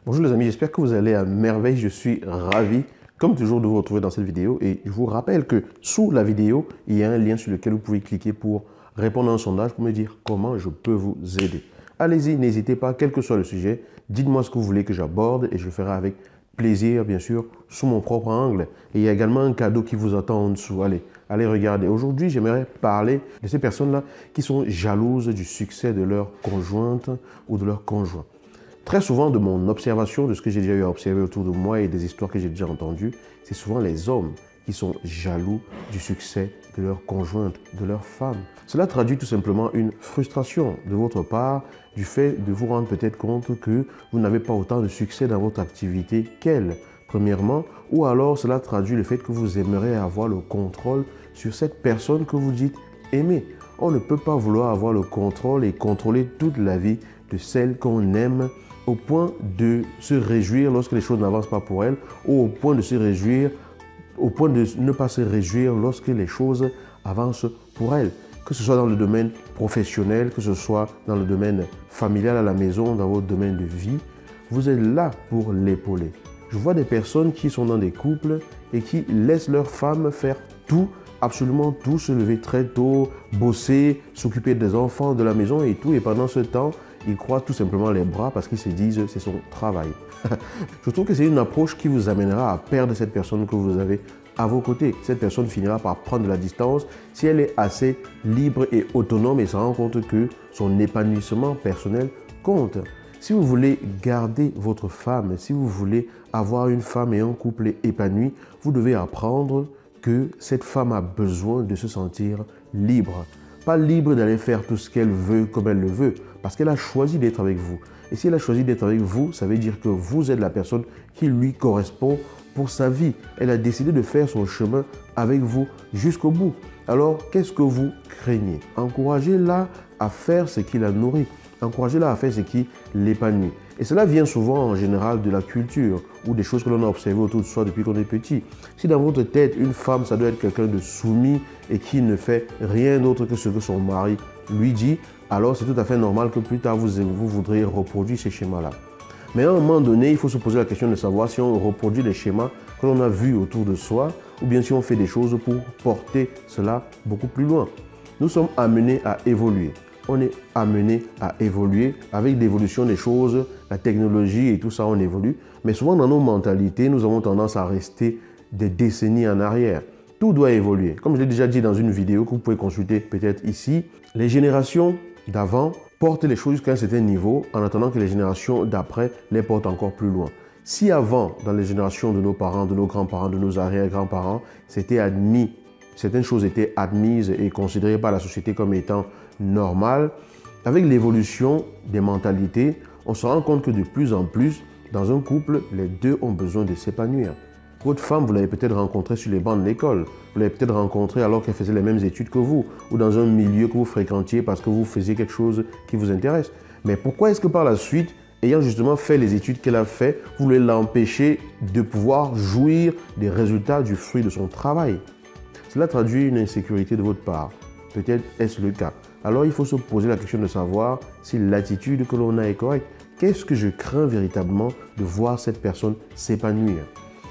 Bonjour les amis, j'espère que vous allez à merveille. Je suis ravi, comme toujours, de vous retrouver dans cette vidéo. Et je vous rappelle que sous la vidéo, il y a un lien sur lequel vous pouvez cliquer pour répondre à un sondage pour me dire comment je peux vous aider. Allez-y, n'hésitez pas, quel que soit le sujet, dites-moi ce que vous voulez que j'aborde et je le ferai avec plaisir, bien sûr, sous mon propre angle. Et il y a également un cadeau qui vous attend en dessous. Allez regarder. Aujourd'hui, j'aimerais parler de ces personnes-là qui sont jalouses du succès de leur conjointe ou de leur conjoint. Très souvent, de mon observation, de ce que j'ai déjà eu à observer autour de moi et des histoires que j'ai déjà entendues, c'est souvent les hommes qui sont jaloux du succès de leur conjointe, de leur femme. Cela traduit tout simplement une frustration de votre part du fait de vous rendre peut-être compte que vous n'avez pas autant de succès dans votre activité qu'elle, premièrement, ou alors cela traduit le fait que vous aimeriez avoir le contrôle sur cette personne que vous dites aimer. On ne peut pas vouloir avoir le contrôle et contrôler toute la vie de celle qu'on aime au point de se réjouir lorsque les choses n'avancent pas pour elle ou au point de se réjouir, au point de ne pas se réjouir lorsque les choses avancent pour elle. Que ce soit dans le domaine professionnel, que ce soit dans le domaine familial à la maison, dans votre domaine de vie, vous êtes là pour l'épauler. Je vois des personnes qui sont dans des couples et qui laissent leur femme faire tout, absolument tout, se lever très tôt, bosser, s'occuper des enfants, de la maison et tout. Et pendant ce temps, ils croisent tout simplement les bras parce qu'ils se disent c'est son travail. Je trouve que c'est une approche qui vous amènera à perdre cette personne que vous avez à vos côtés. Cette personne finira par prendre de la distance si elle est assez libre et autonome et se rend compte que son épanouissement personnel compte. Si vous voulez garder votre femme, si vous voulez avoir une femme et un couple épanoui, vous devez apprendre que cette femme a besoin de se sentir libre. Pas libre d'aller faire tout ce qu'elle veut comme elle le veut, parce qu'elle a choisi d'être avec vous. Et si elle a choisi d'être avec vous, ça veut dire que vous êtes la personne qui lui correspond pour sa vie. Elle a décidé de faire son chemin avec vous jusqu'au bout. Alors, qu'est-ce que vous craignez? Encouragez-la à faire ce qui la nourrit. Encouragez-la à faire ce qui l'épanouit. Et cela vient souvent en général de la culture ou des choses que l'on a observées autour de soi depuis qu'on est petit. Si dans votre tête, une femme, ça doit être quelqu'un de soumis et qui ne fait rien d'autre que ce que son mari lui dit, alors c'est tout à fait normal que plus tard, vous voudriez reproduire ces schémas-là. Mais à un moment donné, il faut se poser la question de savoir si on reproduit les schémas que l'on a vus autour de soi ou bien si on fait des choses pour porter cela beaucoup plus loin. Nous sommes amenés à évoluer. On est amené à évoluer avec l'évolution des choses, la technologie et tout ça, on évolue. Mais souvent dans nos mentalités, nous avons tendance à rester des décennies en arrière. Tout doit évoluer. Comme je l'ai déjà dit dans une vidéo que vous pouvez consulter peut-être ici, les générations d'avant portent les choses jusqu'à un certain niveau en attendant que les générations d'après les portent encore plus loin. Si avant, dans les générations de nos parents, de nos grands-parents, de nos arrière-grands-parents, c'était admis, certaines choses étaient admises et considérées par la société comme étant normales, avec l'évolution des mentalités, on se rend compte que de plus en plus, dans un couple, les deux ont besoin de s'épanouir. Votre femme, vous l'avez peut-être rencontrée sur les bancs de l'école. Vous l'avez peut-être rencontrée alors qu'elle faisait les mêmes études que vous ou dans un milieu que vous fréquentiez parce que vous faisiez quelque chose qui vous intéresse. Mais pourquoi est-ce que par la suite, ayant justement fait les études qu'elle a fait, vous voulez l'empêcher de pouvoir jouir des résultats du fruit de son travail? Cela traduit une insécurité de votre part. Peut-être est-ce le cas. Alors il faut se poser la question de savoir si l'attitude que l'on a est correcte. Qu'est-ce que je crains véritablement de voir cette personne s'épanouir?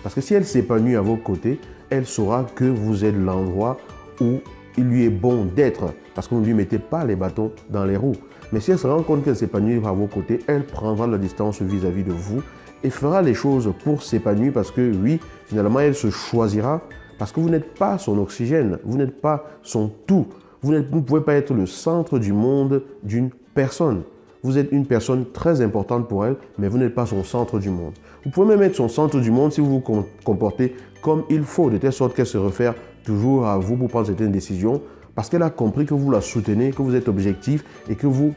Parce que si elle s'épanouit à vos côtés, elle saura que vous êtes l'endroit où il lui est bon d'être, parce que vous ne lui mettez pas les bâtons dans les roues. Mais si elle se rend compte qu'elle s'épanouit à vos côtés, elle prendra la distance vis-à-vis de vous et fera les choses pour s'épanouir parce que oui, finalement, elle se choisira parce que vous n'êtes pas son oxygène, vous n'êtes pas son tout. Vous ne pouvez pas être le centre du monde d'une personne. Vous êtes une personne très importante pour elle, mais vous n'êtes pas son centre du monde. Vous pouvez même être son centre du monde si vous vous comportez comme il faut, de telle sorte qu'elle se réfère toujours à vous pour prendre certaines décisions, parce qu'elle a compris que vous la soutenez, que vous êtes objectif et que vous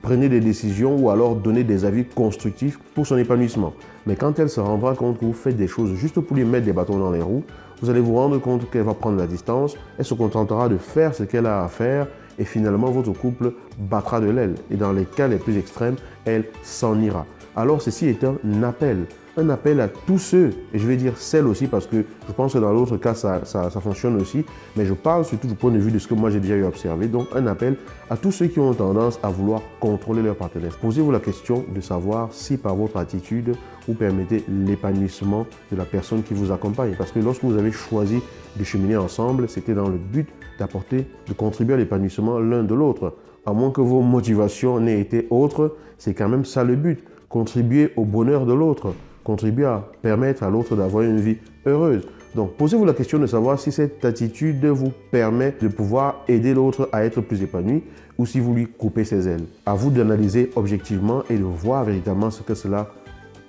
prenez des décisions ou alors donnez des avis constructifs pour son épanouissement. Mais quand elle se rendra compte que vous faites des choses juste pour lui mettre des bâtons dans les roues, vous allez vous rendre compte qu'elle va prendre la distance, elle se contentera de faire ce qu'elle a à faire et finalement votre couple battra de l'aile. Et dans les cas les plus extrêmes, elle s'en ira. Alors ceci est un appel à tous ceux, et je vais dire celles aussi parce que je pense que dans l'autre cas ça fonctionne aussi, mais je parle surtout du point de vue de ce que moi j'ai déjà eu à observer. Donc un appel à tous ceux qui ont tendance à vouloir contrôler leur partenaire. Posez-vous la question de savoir si par votre attitude vous permettez l'épanouissement de la personne qui vous accompagne. Parce que lorsque vous avez choisi de cheminer ensemble, c'était dans le but de contribuer à l'épanouissement l'un de l'autre. À moins que vos motivations n'aient été autres, c'est quand même ça le but. Contribuer au bonheur de l'autre, contribuer à permettre à l'autre d'avoir une vie heureuse. Donc, posez-vous la question de savoir si cette attitude vous permet de pouvoir aider l'autre à être plus épanoui ou si vous lui coupez ses ailes. À vous d'analyser objectivement et de voir véritablement ce que cela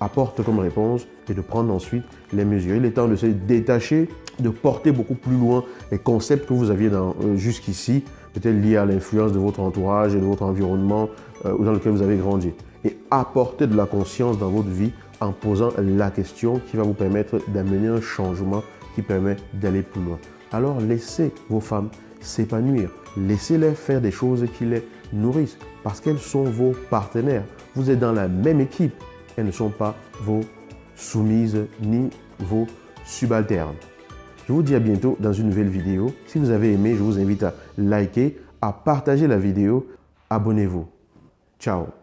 apporte comme réponse et de prendre ensuite les mesures. Il est temps de se détacher, de porter beaucoup plus loin les concepts que vous aviez jusqu'ici, peut-être liés à l'influence de votre entourage et de votre environnement dans lequel vous avez grandi. Et apporter de la conscience dans votre vie en posant la question qui va vous permettre d'amener un changement qui permet d'aller plus loin. Alors laissez vos femmes s'épanouir, laissez-les faire des choses qui les nourrissent parce qu'elles sont vos partenaires. Vous êtes dans la même équipe, elles ne sont pas vos soumises ni vos subalternes. Je vous dis à bientôt dans une nouvelle vidéo. Si vous avez aimé, je vous invite à liker, à partager la vidéo. Abonnez-vous. Ciao.